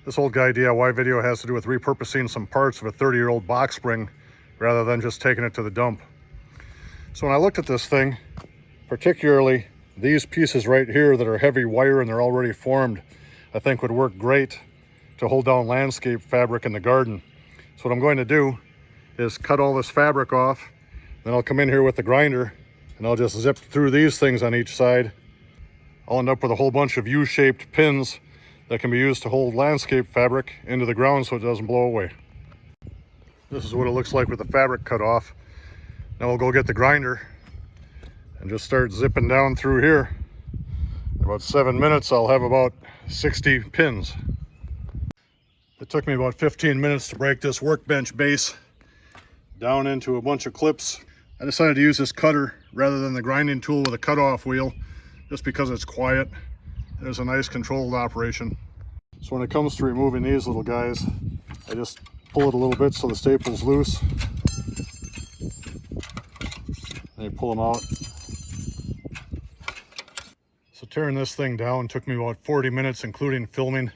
This old guy DIY video has to do with repurposing some parts of a 30-year-old box spring rather than just taking it to the dump. So when I looked at this thing, particularly these pieces right here that are heavy wire and they're already formed, I think would work great to hold down landscape fabric in the garden. So what I'm going to do is cut all this fabric off, then I'll come in here with the grinder and I'll just zip through these things on each side. I'll end up with a whole bunch of U-shaped pins that can be used to hold landscape fabric into the ground so it doesn't blow away. This is what it looks like with the fabric cut off. Now we'll go get the grinder and just start zipping down through here. In about 7 minutes, I'll have about 60 pins. It took me about 15 minutes to break this workbench base down into a bunch of clips. I decided to use this cutter rather than the grinding tool with a cutoff wheel, just because it's quiet. There's a nice controlled operation. So when it comes to removing these little guys, I just pull it a little bit so the staple's loose. And you pull them out. So tearing this thing down took me about 40 minutes, including filming.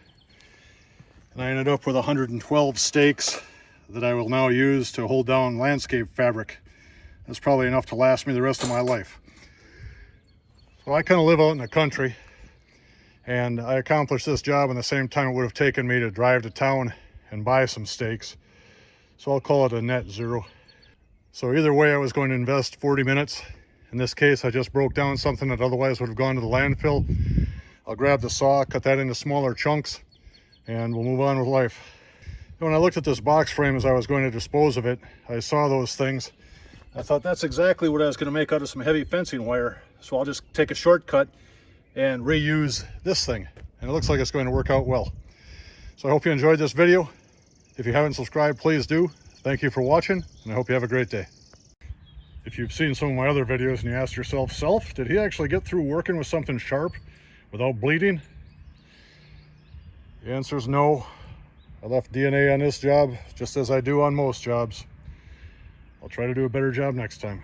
And I ended up with 112 stakes that I will now use to hold down landscape fabric. That's probably enough to last me the rest of my life. So I kind of live out in the country, and I accomplished this job in the same time it would have taken me to drive to town and buy some stakes. So I'll call it a net zero. So either way, I was going to invest 40 minutes. In this case, I just broke down something that otherwise would have gone to the landfill. I'll grab the saw, cut that into smaller chunks, and we'll move on with life. When I looked at this box frame as I was going to dispose of it, I saw those things. I thought that's exactly what I was going to make out of some heavy fencing wire. So I'll just take a shortcut and reuse this thing. And it looks like it's going to work out well. So I hope you enjoyed this video. If you haven't subscribed, please do. Thank you for watching, and I hope you have a great day. If you've seen some of my other videos and you ask yourself, Self, did he actually get through working with something sharp without bleeding? The answer is no. I left DNA on this job just as I do on most jobs. I'll try to do a better job next time.